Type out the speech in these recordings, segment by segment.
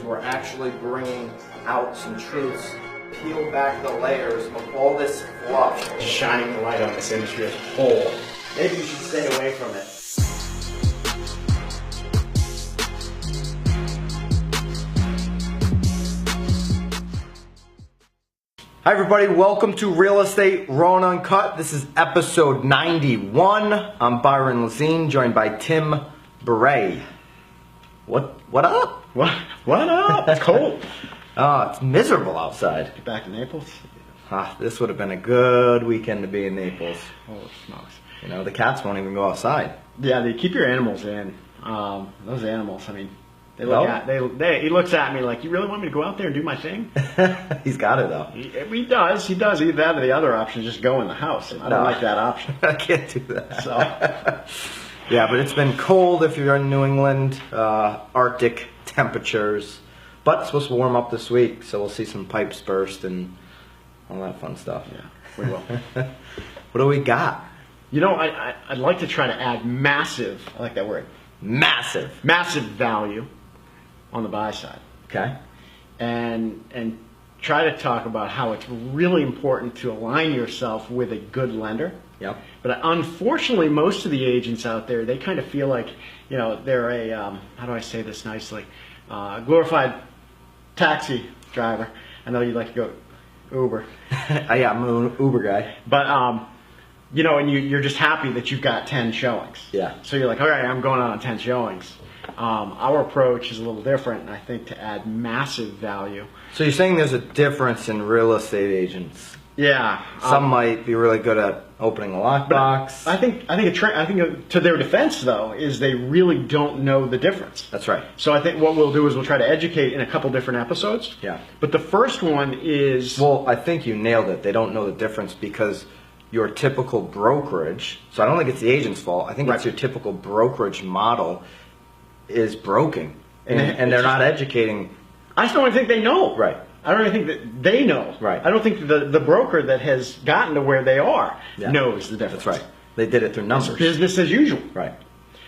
we're actually bringing out some truths, peel back the layers of all this fluff. Shining the light on this industry as a whole. Maybe you should stay away from it. Hi everybody, welcome to Real Estate Raw and Uncut. This is episode 91. I'm Byron Lazine, joined by Tim Beret. What up? What up? It's cold. Oh, it's miserable outside. Get back to Naples? This would have been a good weekend to be in Naples. Holy smokes. You know, the cats won't even go outside. Yeah, they keep your animals in. Those animals, I mean, he looks at me like, you really want me to go out there and do my thing? He's got it though. He does. Either that or the other option is just go in the house. I don't like that option. I can't do that. So, yeah, but it's been cold if you're in New England, Arctic temperatures. But it's supposed to warm up this week, so we'll see some pipes burst and all that fun stuff. Yeah, we will. What do we got? You know, I'd like to try to add massive, I like that word. Massive value on the buy side. Okay. And try to talk about how it's really important to align yourself with a good lender. Yep. But unfortunately, most of the agents out there, they kind of feel like, you know, they're a, how do I say this nicely, glorified taxi driver. I know you like to go Uber. Yeah, I'm an Uber guy. But, you know, and you're just happy that you've got 10 showings. Yeah. So you're like, all right, I'm going on 10 showings. Our approach is a little different, and I think to add massive value. So you're saying there's a difference in real estate agents? Yeah. Some might be really good at opening a lockbox. I think to their defense though is they really don't know the difference. That's right. So I think what we'll do is we'll try to educate in a couple different episodes. Yeah. But the first one is, well, I think you nailed it. They don't know the difference because your typical brokerage, so I don't think it's the agent's fault. I think it's your typical brokerage model is broken, and they're not educating. I just don't think they know. Right. I don't even think that they know. Right. I don't think the broker that has gotten to where they are knows the difference. That's right. They did it through numbers. It's business as usual. Right.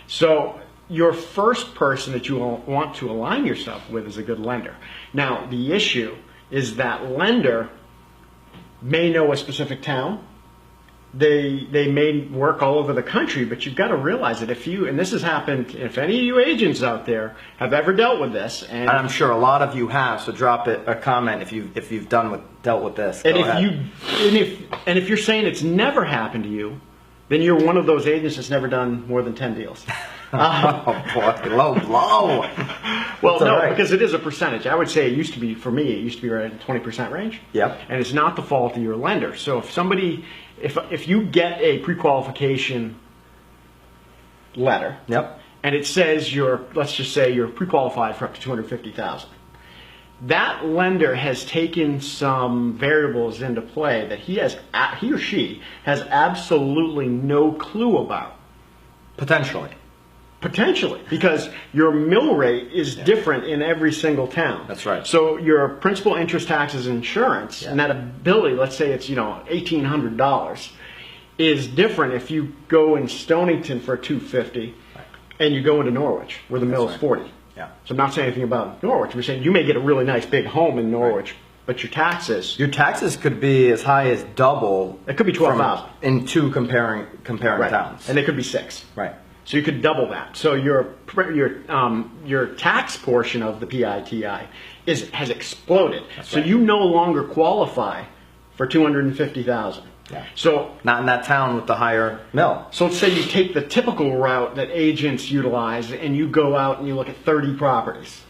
So your first person that you want to align yourself with is a good lender. Now, the issue is that lender may know a specific town. They may work all over the country, but you've got to realize that and this has happened, if any of you agents out there have ever dealt with this, and I'm sure a lot of you have, so drop a comment if you've dealt with this. And if you're saying it's never happened to you, then you're one of those agents that's never done more than 10 deals. Oh boy, low blow. Well, no, because it is a percentage. I would say it used to be right at the 20% range. Yep. And it's not the fault of your lender. So if you get a pre-qualification letter, and it says let's just say you're pre-qualified for up to $250,000. That lender has taken some variables into play that he or she has absolutely no clue about. Potentially, because your mill rate is different in every single town. That's right. So your principal, interest, taxes, and insurance, and that ability, let's say it's $1,800, is different if you go in Stonington for $250, and you go into Norwich where the mill is $40. Yeah. So I'm not saying anything about Norwich. We're saying you may get a really nice big home in Norwich, but your taxes could be as high as double. It could be $12,000 in two comparing towns, and they could be 6. Right. So you could double that. So your tax portion of the PITI has exploded. So you no longer qualify for $250,000. Yeah. So not in that town with the higher mill. So let's say you take the typical route that agents utilize, and you go out and you look at 30 properties,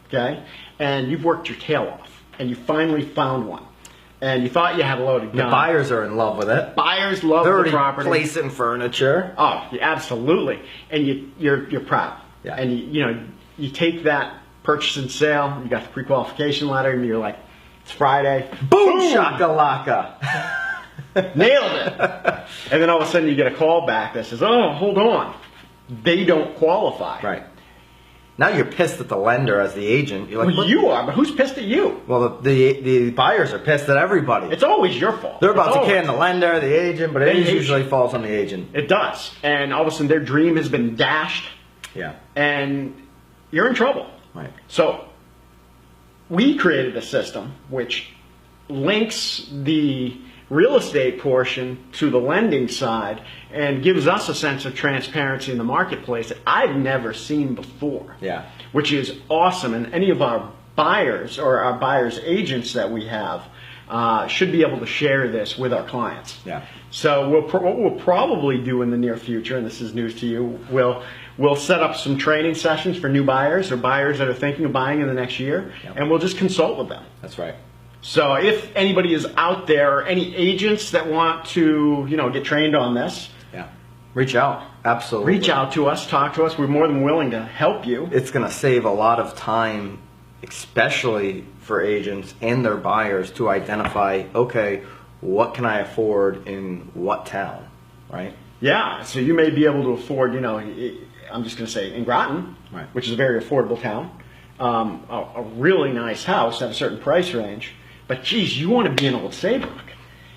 okay, and you've worked your tail off, and you finally found one. And you thought you had a loaded gun. The buyers are in love with it. Buyers love the property. Placing furniture. Oh, yeah, absolutely. And you're proud. Yeah. And you take that purchase and sale. You got the pre-qualification letter, and you're like, it's Friday. Boom! Shakalaka. Nailed it. And then all of a sudden you get a call back that says, oh, hold on, they don't qualify. Right. Now you're pissed at the lender as the agent. You're like, well, you are, but who's pissed at you? Well, the buyers are pissed at everybody. It's always your fault. They're about to can the lender, the agent, but it usually falls on the agent. It does. And all of a sudden their dream has been dashed. Yeah. And you're in trouble. Right. So we created a system which links the real estate portion to the lending side and gives us a sense of transparency in the marketplace that I've never seen before. Yeah. Which is awesome. And any of our buyers or our buyers agents that we have should be able to share this with our clients. Yeah. So what we'll probably do in the near future, and this is news to you, we'll set up some training sessions for new buyers or buyers that are thinking of buying in the next year, and we'll just consult with them. That's right. So if anybody is out there, or any agents that want to, get trained on this, reach out. Absolutely. Reach out to us, talk to us. We're more than willing to help you. It's going to save a lot of time, especially for agents and their buyers, to identify, okay, what can I afford in what town, right? Yeah, so you may be able to afford, I'm just going to say in Groton, right, which is a very affordable town, a really nice house at a certain price range, but geez, you want to be in Old Saybrook.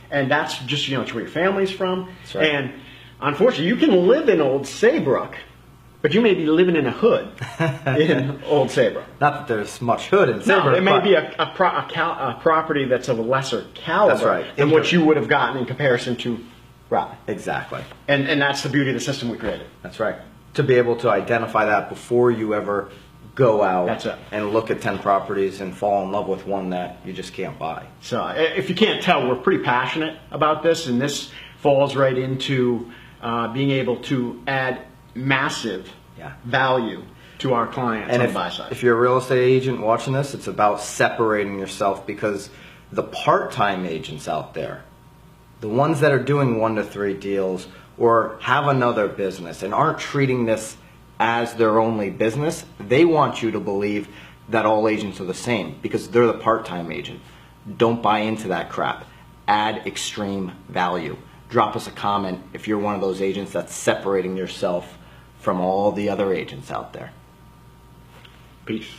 And that's just, it's where your family's from. That's right. And unfortunately, you can live in Old Saybrook, but you may be living in a hood in Old Saybrook. Not that there's much hood in Saybrook. No, it may be a property that's of a lesser caliber that's right, than what you would have gotten in comparison to Groton. Exactly. And that's the beauty of the system we created. That's right. To be able to identify that before you ever go out and look at 10 properties and fall in love with one that you just can't buy. So if you can't tell, we're pretty passionate about this, and this falls right into being able to add massive value to our clients on the buy side. If you're a real estate agent watching this, it's about separating yourself, because the part-time agents out there, the ones that are doing 1 to 3 deals or have another business and aren't treating this as their only business, they want you to believe that all agents are the same because they're the part-time agent. Don't buy into that crap. Add extreme value. Drop us a comment if you're one of those agents that's separating yourself from all the other agents out there. Peace.